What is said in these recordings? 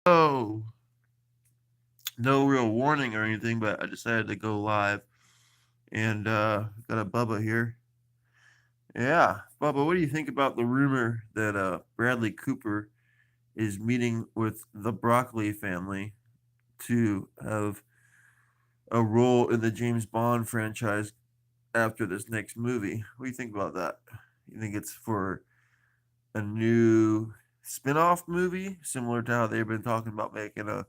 Oh, no real warning or anything, but I decided to go live and got a Bubba here. Yeah, Bubba, what do you think about the rumor that Bradley Cooper is meeting with the Broccoli family to have a role in the James Bond franchise after this next movie? What do you think about that? You think it's for a new spin-off movie, similar to how they've been talking about making a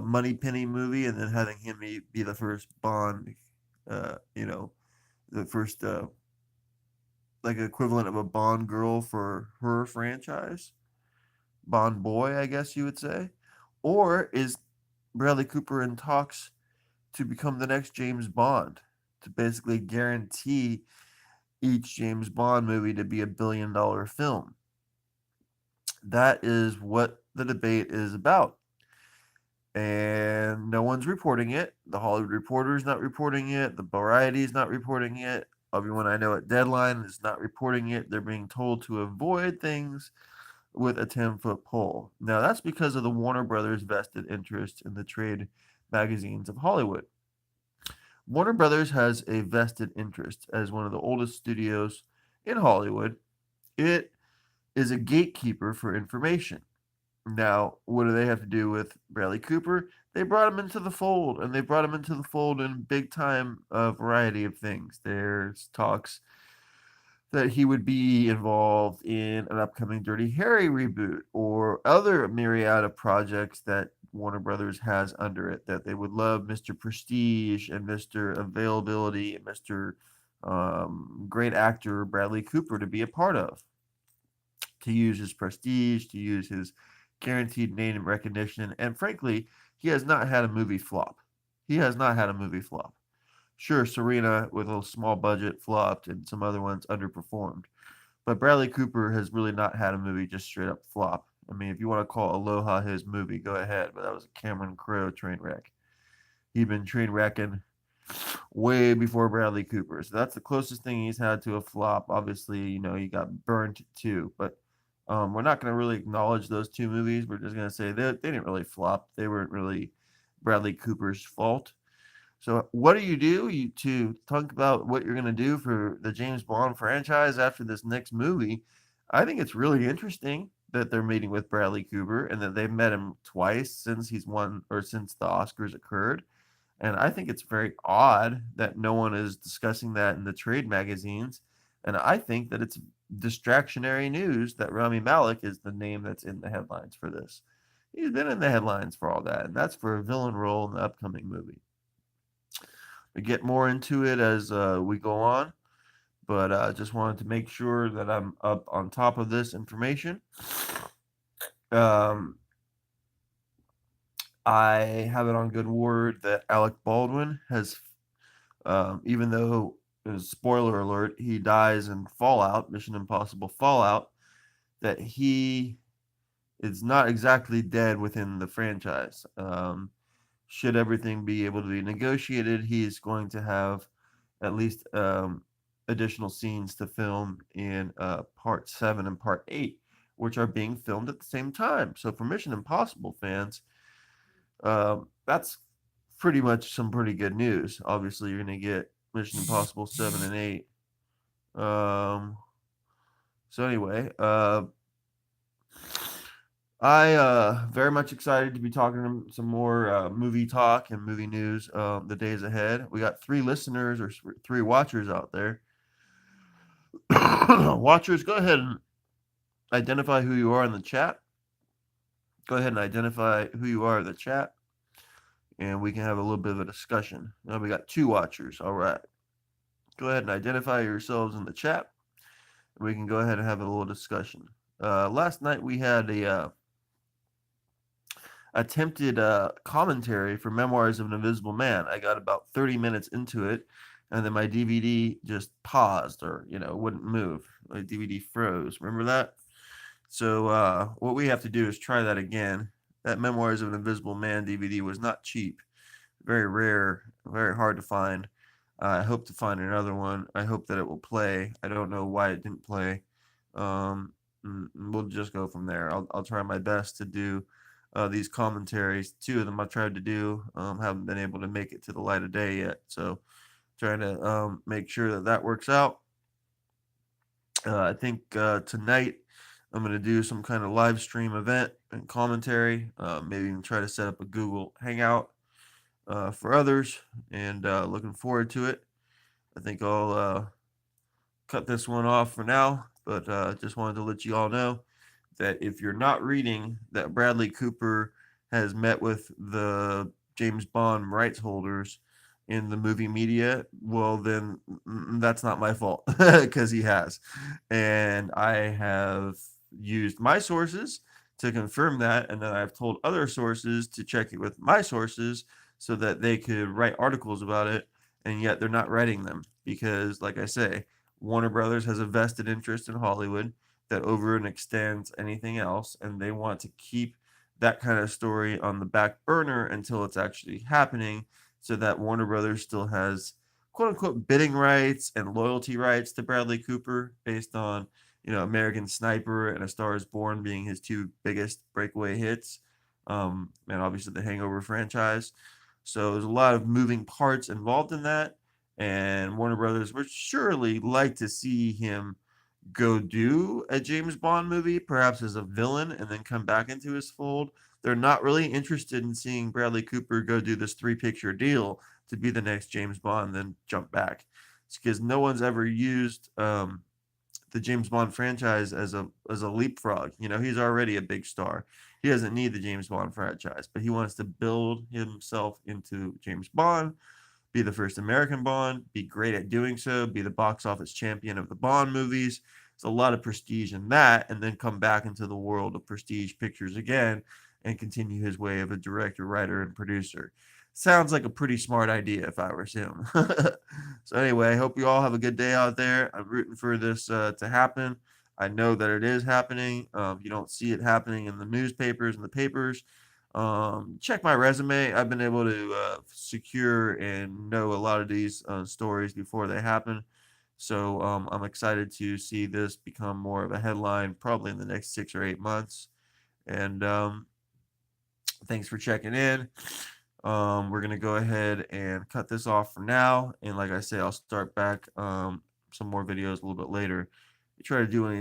Money Penny movie, and then having him be the first Bond, you know, the first like equivalent of a Bond girl for her franchise, Bond boy, I guess you would say, or is Bradley Cooper in talks to become the next James Bond, to basically guarantee each James Bond movie to be $1 billion film? That is what the debate is about. And no one's reporting it. The Hollywood Reporter is not reporting it. The Variety is not reporting it. Everyone I know at Deadline is not reporting it. They're being told to avoid things with a 10-foot pole. Now, that's because of the Warner Brothers' vested interest in the trade magazines of Hollywood. Warner Brothers has a vested interest as one of the oldest studios in Hollywood. It is a gatekeeper for information. Now, what do they have to do with Bradley Cooper? They brought him into the fold, and they brought him into the fold in big time a variety of things. There's talks that he would be involved in an upcoming Dirty Harry reboot or other myriad of projects that Warner Brothers has under it that they would love Mr. Prestige and Mr. Availability and Mr. Great actor Bradley Cooper to be a part of, to use his prestige, to use his guaranteed name recognition, and frankly, he has not had a movie flop. He has not had a movie flop. Sure, Serena with a small budget flopped, and some other ones underperformed, but Bradley Cooper has really not had a movie just straight up flop. I mean, if you want to call Aloha his movie, go ahead, but that was a Cameron Crowe train wreck. He'd been train wrecking way before Bradley Cooper. So that's the closest thing he's had to a flop. Obviously, he got burnt too, but we're not going to really acknowledge those two movies. We're just going to say they didn't really flop. They weren't really Bradley Cooper's fault. So, what do? You to talk about what you're going to do for the James Bond franchise after this next movie? I think it's really interesting that they're meeting with Bradley Cooper and that they've met him twice since he's won or since the Oscars occurred. And I think it's very odd that no one is discussing that in the trade magazines. And I think that it's distractionary news that Rami Malek is the name that's in the headlines for this. He's been in the headlines for all that, and that's for a villain role in the upcoming movie. We get more into it as we go on, but I just wanted to make sure that I'm up on top of this information. Um, I have it on good word that Alec Baldwin has, even though, spoiler alert, he dies in Fallout, Mission Impossible Fallout, that he is not exactly dead within the franchise. Should everything be able to be negotiated, he's going to have at least additional scenes to film in Part 7 and Part 8, which are being filmed at the same time. So, for Mission Impossible fans, that's pretty much some pretty good news. Obviously, you're going to get Mission Impossible 7 and 8. Um, so, anyway, I very much excited to be talking some more movie talk and movie news the days ahead. We got 3 listeners or 3 watchers out there. Watchers, go ahead and identify who you are in the chat. Go ahead and identify who you are in the chat, and we can have a little bit of a discussion. Now we got 2 watchers. All right. Go ahead and identify yourselves in the chat, and we can go ahead and have a little discussion. Last night we had a attempted commentary for Memoirs of an Invisible Man. I got about 30 minutes into it, and then my DVD just paused or, wouldn't move. My DVD froze. Remember that? So what we have to do is try that again. That Memoirs of an Invisible Man DVD was not cheap. Very rare, very hard to find. I hope to find another one. I hope that it will play. I don't know why it didn't play. We'll just go from there. I'll try my best to do these commentaries. Two of them I tried to do, haven't been able to make it to the light of day yet. So trying to make sure that that works out. I think tonight I'm going to do some kind of live stream event and commentary. Maybe even try to set up a Google Hangout for others, and looking forward to it. I think I'll cut this one off for now, but just wanted to let you all know that if you're not reading that Bradley Cooper has met with the James Bond rights holders in the movie media, well, then that's not my fault because he has. And I have used my sources to confirm that. And then I've told other sources to check it with my sources so that they could write articles about it. And yet they're not writing them because, like I say, Warner Brothers has a vested interest in Hollywood that over and extends anything else, and they want to keep that kind of story on the back burner until it's actually happening, so that Warner Brothers still has quote unquote bidding rights and loyalty rights to Bradley Cooper based on, American Sniper and A Star Is Born being his two biggest breakaway hits, and obviously the Hangover franchise. So there's a lot of moving parts involved in that, and Warner Brothers would surely like to see him go do a James Bond movie, perhaps as a villain, and then come back into his fold. They're not really interested in seeing Bradley Cooper go do this three-picture deal to be the next James Bond, then jump back. It's because no one's ever used the James Bond franchise as a leapfrog. He's already a big star. He doesn't need the James Bond franchise, but he wants to build himself into James Bond, be the first American Bond, be great at doing so, be the box office champion of the Bond movies. There's a lot of prestige in that, and then come back into the world of prestige pictures again and continue his way of a director, writer, and producer. Sounds like a pretty smart idea if I was him. So anyway, I hope you all have a good day out there. I'm rooting for this to happen. I know that it is happening. You don't see it happening in the newspapers and the papers. Check my resume. I've been able to secure and know a lot of these stories before they happen. So I'm excited to see this become more of a headline probably in the next 6 or 8 months. And thanks for checking in. We're going to go ahead and cut this off for now. And like I say, I'll start back some more videos a little bit later. We try to do any